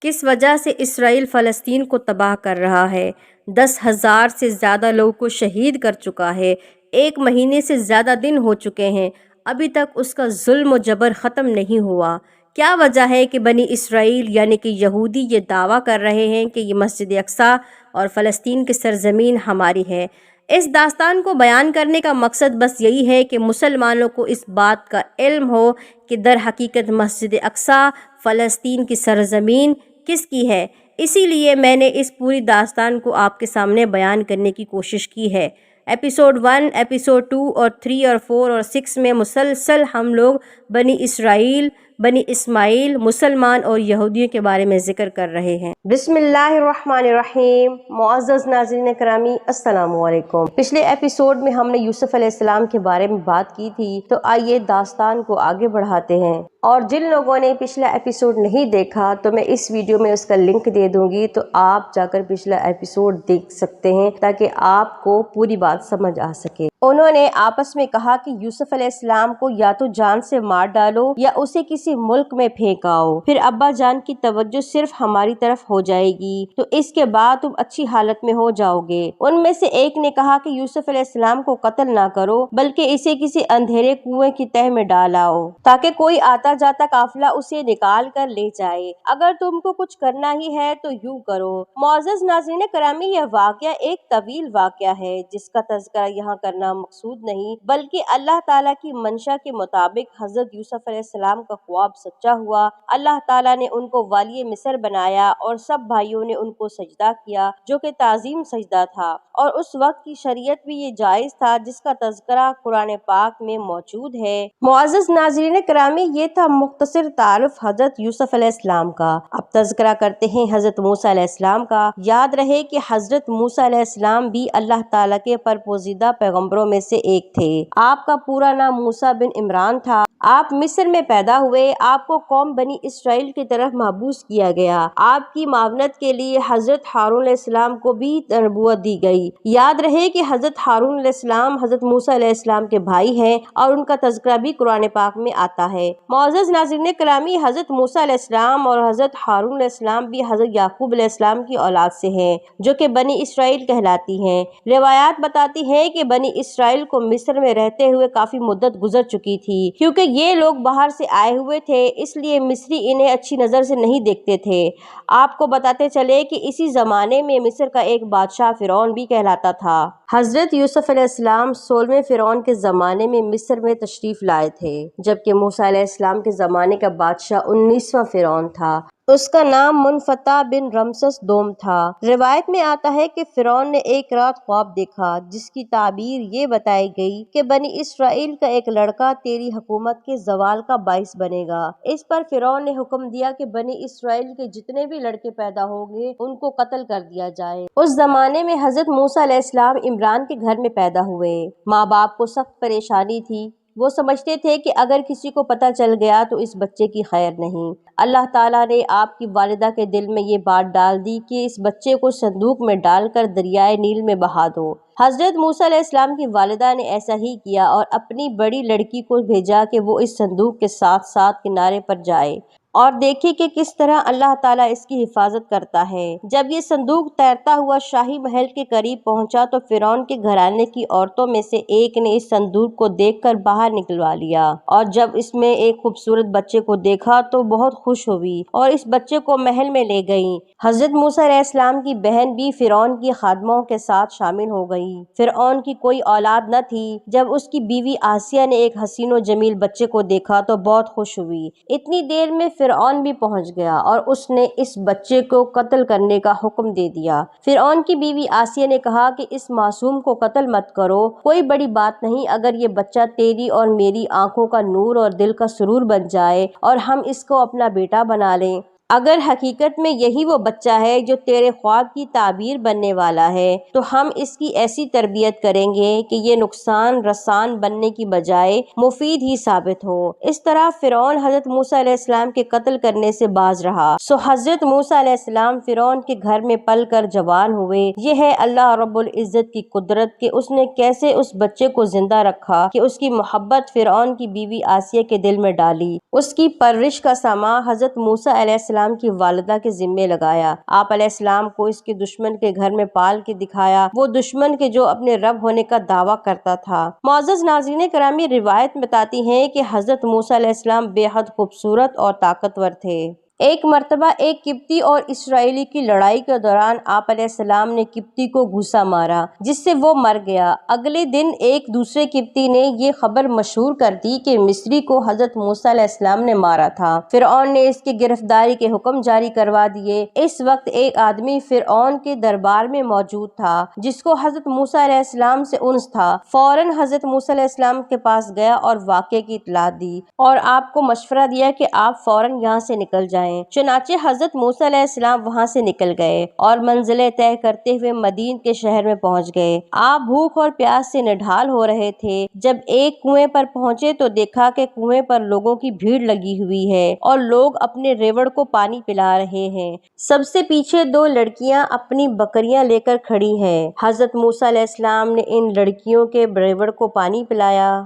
کس وجہ سے اسرائیل فلسطین کو تباہ کر رہا ہے، 10,000 سے زیادہ لوگوں کو شہید کر چکا ہے، 1 مہینے سے زیادہ دن ہو چکے ہیں، ابھی تک اس کا ظلم و جبر ختم نہیں ہوا۔ کیا وجہ ہے کہ بنی اسرائیل یعنی کہ یہودی یہ دعویٰ کر رہے ہیں کہ یہ مسجد اقصیٰ اور فلسطین کی سرزمین ہماری ہے؟ اس داستان کو بیان کرنے کا مقصد بس یہی ہے کہ مسلمانوں کو اس بات کا علم ہو کہ در حقیقت مسجد اقصیٰ فلسطین کی سرزمین کس کی ہے۔ اسی لیے میں نے اس پوری داستان کو آپ کے سامنے بیان کرنے کی کوشش کی ہے۔ ایپیسوڈ 1، ایپیسوڈ 2 اور 3 اور 4 اور 6 میں مسلسل ہم لوگ بنی اسرائیل، بنی اسماعیل، مسلمان اور یہودیوں کے بارے میں ذکر کر رہے ہیں۔ بسم اللہ الرحمن الرحیم۔ معزز ناظرین کرامی، السلام علیکم۔ پچھلے ایپیسوڈ میں ہم نے یوسف علیہ السلام کے بارے میں بات کی تھی، تو آئیے داستان کو آگے بڑھاتے ہیں۔ اور جن لوگوں نے پچھلا ایپیسوڈ نہیں دیکھا تو میں اس ویڈیو میں اس کا لنک دے دوں گی، تو آپ جا کر پچھلا ایپیسوڈ دیکھ سکتے ہیں تاکہ آپ کو پوری بات سمجھ آ سکے۔ انہوں نے آپس میں کہا کہ یوسف علیہ السلام کو یا تو جان سے مار ڈالو یا اسے کسی ملک میں پھینکاؤ، پھر ابا جان کی توجہ صرف ہماری طرف ہو جائے گی، تو اس کے بعد تم اچھی حالت میں ہو جاؤ گے۔ ان میں سے ایک نے کہا کہ یوسف علیہ السلام کو قتل نہ کرو بلکہ اسے کسی اندھیرے کنویں کی تہ میں ڈالاؤ تاکہ کوئی آتا جاتا قافلہ اسے نکال کر لے جائے۔ اگر تم کو کچھ کرنا ہی ہے تو یوں کرو۔ معزز ناظرین کرامی، یہ واقعہ ایک طویل واقعہ ہے جس کا تذکرہ یہاں کرنا مقصود نہیں، بلکہ اللہ تعالیٰ کی منشا کے مطابق حضرت یوسف علیہ السلام کا خواب سچا ہوا۔ اللہ تعالیٰ نے ان کو والی مصر بنایا اور سب بھائیوں نے ان کو سجدہ کیا جو کہ تعظیم سجدہ تھا، اور اس وقت کی شریعت بھی یہ جائز تھا جس کا تذکرہ قرآن پاک میں موجود ہے۔ معزز ناظرین کرامی، یہ تھا مختصر تعارف حضرت یوسف علیہ السلام کا۔ اب تذکرہ کرتے ہیں حضرت موسیٰ علیہ السلام کا۔ یاد رہے کہ حضرت موسیٰ علیہ السلام بھی اللہ تعالیٰ کے برگزیدہ پیغمبروں میں سے ایک تھے۔ آپ کا پورا نام موسیٰ بن عمران تھا۔ آپ مصر میں پیدا ہوئے۔ آپ کو قوم بنی اسرائیل کی طرف محبوس کیا گیا۔ آپ کی معاونت کے لیے حضرت ہارون علیہ السلام کو بھی نبوت دی گئی۔ یاد رہے کہ حضرت ہارون علیہ السلام حضرت موسیٰ علیہ السلام کے بھائی ہیں اور ان کا تذکرہ بھی قرآن پاک میں آتا ہے۔ معزز ناظرین کرامی، حضرت موسیٰ علیہ السلام اور حضرت ہارون علیہ السلام بھی حضرت یعقوب علیہ السلام کی اولاد سے ہیں جو کہ بنی اسرائیل کہلاتی ہیں۔ روایات بتاتی ہیں کہ بنی اسرائیل کو مصر میں رہتے ہوئے کافی مدت گزر چکی تھی، کیونکہ یہ لوگ باہر سے آئے ہوئے تھے، اس لیے مصری انہیں اچھی نظر سے نہیں دیکھتے تھے۔ آپ کو بتاتے چلے کہ اسی زمانے میں مصر کا ایک بادشاہ فرعون بھی کہلاتا تھا۔ حضرت یوسف علیہ السلام 16ویں فرعون کے زمانے میں مصر میں تشریف لائے تھے، جبکہ موسیٰ علیہ السلام کے زمانے کا بادشاہ 19واں فرعون تھا۔ اس کا نام منفتح بن رمسس دوم تھا۔ روایت میں آتا ہے کہ فرعون نے ایک رات خواب دیکھا جس کی تعبیر یہ بتائی گئی کہ بنی اسرائیل کا ایک لڑکا تیری حکومت کے زوال کا باعث بنے گا۔ اس پر فرعون نے حکم دیا کہ بنی اسرائیل کے جتنے بھی لڑکے پیدا ہوں گے ان کو قتل کر دیا جائے۔ اس زمانے میں حضرت موسیٰ علیہ السلام عمران کے گھر میں پیدا ہوئے۔ ماں باپ کو سخت پریشانی تھی۔ وہ سمجھتے تھے کہ اگر کسی کو پتہ چل گیا تو اس بچے کی خیر نہیں۔ اللہ تعالیٰ نے آپ کی والدہ کے دل میں یہ بات ڈال دی کہ اس بچے کو صندوق میں ڈال کر دریائے نیل میں بہا دو۔ حضرت موسیٰ علیہ السلام کی والدہ نے ایسا ہی کیا اور اپنی بڑی لڑکی کو بھیجا کہ وہ اس صندوق کے ساتھ ساتھ کنارے پر جائے اور دیکھے کہ کس طرح اللہ تعالیٰ اس کی حفاظت کرتا ہے۔ جب یہ صندوق تیرتا ہوا شاہی محل کے قریب پہنچا تو فرعون کے گھرانے کی عورتوں میں سے ایک نے اس صندوق کو دیکھ کر باہر نکلوا لیا، اور جب اس میں ایک خوبصورت بچے کو دیکھا تو بہت خوش ہوئی اور اس بچے کو محل میں لے گئی۔ حضرت موسیٰ علیہ السلام کی بہن بھی فرعون کی خادموں کے ساتھ شامل ہو گئی۔ فرعون کی کوئی اولاد نہ تھی۔ جب اس کی بیوی آسیہ نے ایک حسین و جمیل بچے کو دیکھا تو بہت خوش ہوئی۔ اتنی دیر میں فرعون بھی پہنچ گیا اور اس نے اس بچے کو قتل کرنے کا حکم دے دیا۔ فرعون کی بیوی آسیہ نے کہا کہ اس معصوم کو قتل مت کرو، کوئی بڑی بات نہیں اگر یہ بچہ تیری اور میری آنکھوں کا نور اور دل کا سرور بن جائے اور ہم اس کو اپنا بیٹا بنا لیں۔ اگر حقیقت میں یہی وہ بچہ ہے جو تیرے خواب کی تعبیر بننے والا ہے تو ہم اس کی ایسی تربیت کریں گے کہ یہ نقصان رسان بننے کی بجائے مفید ہی ثابت ہو۔ اس طرح فرعون حضرت موسیٰ علیہ السلام کے قتل کرنے سے باز رہا۔ حضرت موسیٰ علیہ السلام فرعون کے گھر میں پل کر جوان ہوئے۔ یہ ہے اللہ رب العزت کی قدرت کہ اس نے کیسے اس بچے کو زندہ رکھا کہ اس کی محبت فرعون کی بیوی آسیہ کے دل میں ڈالی۔ اس کی پرورش کا سامان حضرت موسیٰ علیہ السلام السلام کی والدہ کے ذمے لگایا۔ آپ علیہ السلام کو اس کے دشمن کے گھر میں پال کے دکھایا، وہ دشمن کے جو اپنے رب ہونے کا دعویٰ کرتا تھا۔ معزز ناظرین کرامی، روایت بتاتی ہے کہ حضرت موسیٰ علیہ السلام بے حد خوبصورت اور طاقتور تھے۔ ایک مرتبہ ایک قبطی اور اسرائیلی کی لڑائی کے دوران آپ علیہ السلام نے قبطی کو گھوسا مارا، جس سے وہ مر گیا۔ اگلے دن ایک دوسرے قبطی نے یہ خبر مشہور کر دی کہ مصری کو حضرت موسیٰ علیہ السلام نے مارا تھا۔ فرعون نے اس کی گرفتاری کے حکم جاری کروا دیے۔ اس وقت ایک آدمی فرعون کے دربار میں موجود تھا جس کو حضرت موسیٰ علیہ السلام سے انس تھا۔ فوراً حضرت موسیٰ علیہ السلام کے پاس گیا اور واقعے کی اطلاع دی اور آپ کو مشورہ دیا کہ آپ فوراً یہاں سے نکل جائیں۔ چنانچہ حضرت موسیٰ علیہ السلام وہاں سے نکل گئے اور منزلیں طے کرتے ہوئے مدین کے شہر میں پہنچ گئے۔ آپ بھوک اور پیاس سے نڈھال ہو رہے تھے۔ جب ایک کنویں پر پہنچے تو دیکھا کہ کنویں پر لوگوں کی بھیڑ لگی ہوئی ہے اور لوگ اپنے ریوڑ کو پانی پلا رہے ہیں۔ سب سے پیچھے دو لڑکیاں اپنی بکریاں لے کر کھڑی ہیں۔ حضرت موسیٰ علیہ السلام نے ان لڑکیوں کے ریوڑ کو پانی پلایا